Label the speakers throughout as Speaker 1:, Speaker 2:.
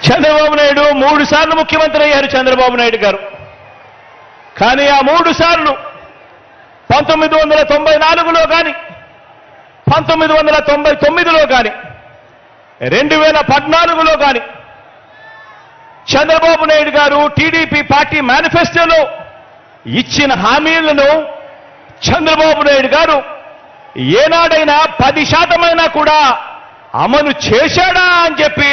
Speaker 1: చంద్రబాబు నాయుడు 3 సార్లు ముఖ్యమంత్రి అయ్యారు చంద్రబాబు నాయుడు గారు. కానీ ఆ 3 సార్లు 1994లో కానీ 1999లో కానీ 2014లో కానీ చంద్రబాబు నాయుడు గారు టీడీపీ పార్టీ మేనిఫెస్టోలో ఇచ్చిన హామీలను చంద్రబాబు నాయుడు గారు ఏనాడైనా 10% కూడా అమలు చేశాడా అని చెప్పి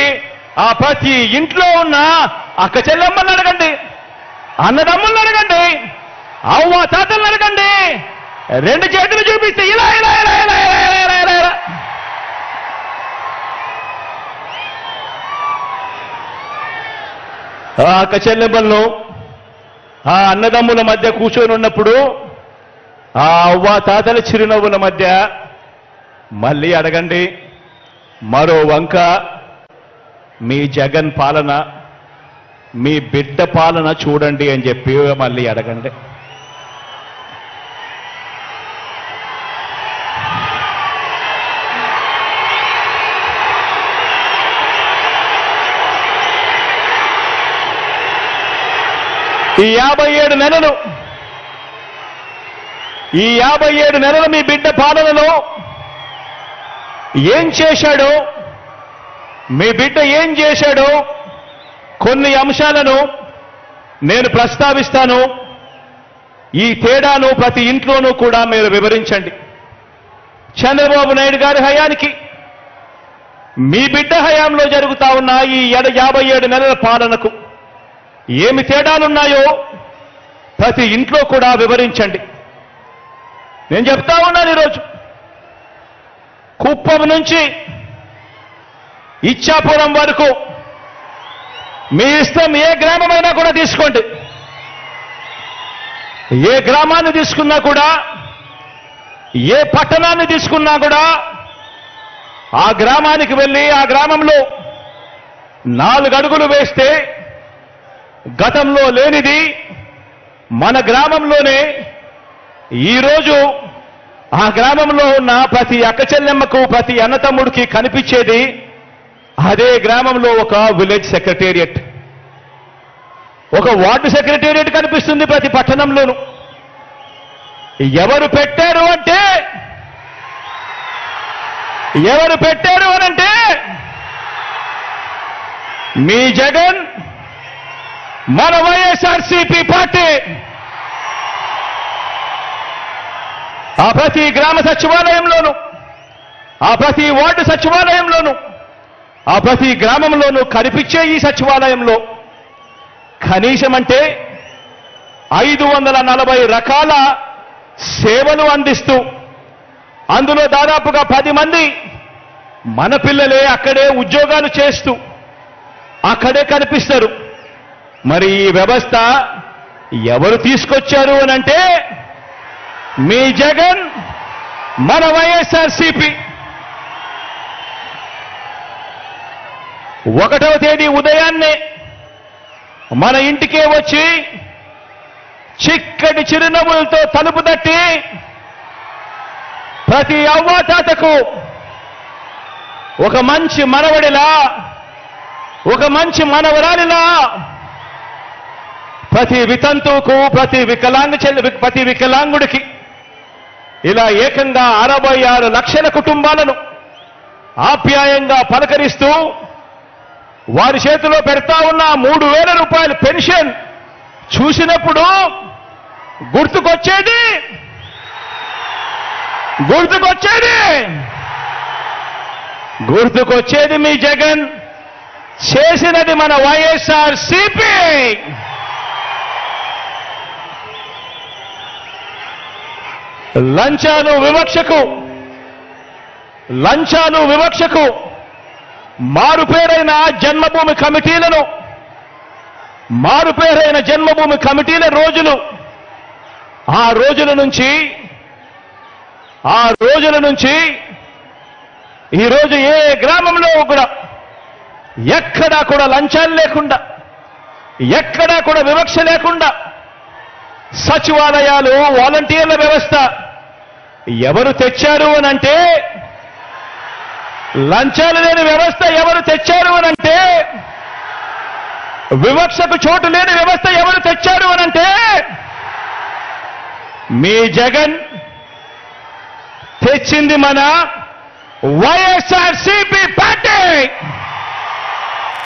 Speaker 1: ఆ ప్రతి ఇంట్లో ఉన్న అక్క చెల్లెమ్మలను అడగండి, అన్నదమ్ములను అడగండి, అవ్వ తాతలను అడగండి. 2 చేతులు చూపిస్తే ఇలా ఇలా ఇలా ఇలా ఇలా ఇలా ఇలా ఇలా. ఆ అక్క చెల్లెమ్మలను ఆ అన్నదమ్ముల మధ్య కూర్చొని ఉన్నప్పుడు ఆ అవ్వ తాతల చిరునవ్వుల మధ్య మళ్ళీ అడగండి, మరో వంక మీ జగన్ పాలన, మీ బిడ్డ పాలన చూడండి అని చెప్పి మళ్ళీ అడగండి. ఈ 57 నెలలు మీ బిడ్డ పాలనలో ఏం చేశాడో, మీ బిడ్డ ఏం చేశాడో కొన్ని అంశాలను నేను ప్రస్తావిస్తాను. ఈ తేడాను ప్రతి ఇంట్లోనూ కూడా మీరు వివరించండి. చంద్రబాబు నాయుడు గారి హయానికి మీ బిడ్డ హయాంలో జరుగుతా ఉన్న ఈ 57 నెలల పాలనకు ఏమి తేడాలున్నాయో ప్రతి ఇంట్లో కూడా వివరించండి. నేను చెప్తా ఉన్నాను, ఈరోజు కుప్పం నుంచి ఇచ్చాపురం వరకు మీ ఇష్టం, ఏ గ్రామమైనా కూడా తీసుకోండి. ఏ గ్రామాన్ని తీసుకున్నా కూడా, ఏ పట్టణాన్ని తీసుకున్నా కూడా ఆ గ్రామానికి వెళ్ళి ఆ గ్రామంలో 4 అడుగులు వేస్తే గతంలో లేనిది మన గ్రామంలోనే ఈరోజు ఆ గ్రామంలో ఉన్న ప్రతి అక్క చెల్లెమ్మకు, ప్రతి అన్నతమ్ముడికి కనిపించేది అదే గ్రామంలో ఒక విలేజ్ సెక్రటేరియట్, ఒక వార్డు సెక్రటేరియట్ కనిపిస్తుంది ప్రతి పట్టణంలోనూ. ఎవరు పెట్టారు అనంటే మీ జగన్, మన వైఎస్ఆర్సీపీ పార్టీ. ఆ ప్రతి గ్రామ సచివాలయంలోనూ, ఆ ప్రతి వార్డు సచివాలయంలోనూ, ఆ ప్రతి గ్రామంలోనూ కనిపించే ఈ సచివాలయంలో కనీసం అంటే 540 రకాల సేవలు అందిస్తూ, అందులో దాదాపుగా 10 మంది మన పిల్లలే అక్కడే ఉద్యోగాలు చేస్తూ అక్కడే కనిపిస్తారు. మరి ఈ వ్యవస్థ ఎవరు తీసుకొచ్చారు అనంటే మీ జగన్, మన వైఎస్ఆర్సీపీ. 1వ తేదీ ఉదయాన్నే మన ఇంటికే వచ్చి చిక్కటి చిరునవ్వులతో తలుపు తట్టి ప్రతి అవ్వాతాతకు ఒక మంచి మనవడిలా, ఒక మంచి మనవరాలిలా, ప్రతి వితంతువుకు, ప్రతి వికలాంగుడికి ఇలా ఏకంగా 66 లక్షల కుటుంబాలను ఆప్యాయంగా పలకరిస్తూ వారి చేతిలో పెడతా ఉన్న 3,000 రూపాయల పెన్షన్ చూసినప్పుడు గుర్తుకొచ్చేది మీ జగన్ చేసినది మన వైఎస్ఆర్సీపీ. లంచాలు వివక్షకు మారుపేరైన జన్మభూమి కమిటీల రోజులు, ఆ రోజుల నుంచి ఈరోజు ఏ గ్రామంలో కూడా ఎక్కడా కూడా లంచాలు లేకుండా, ఎక్కడా కూడా వివక్ష లేకుండా సచివాలయాలు, వాలంటీర్ల వ్యవస్థ ఎవరు తెచ్చారు అనంటే, లంచాలు లేని వ్యవస్థ ఎవరు తెచ్చారు అనంటే వివక్షకు చోటు లేని వ్యవస్థ ఎవరు తెచ్చారు అనంటే మీ జగన్ తెచ్చింది మన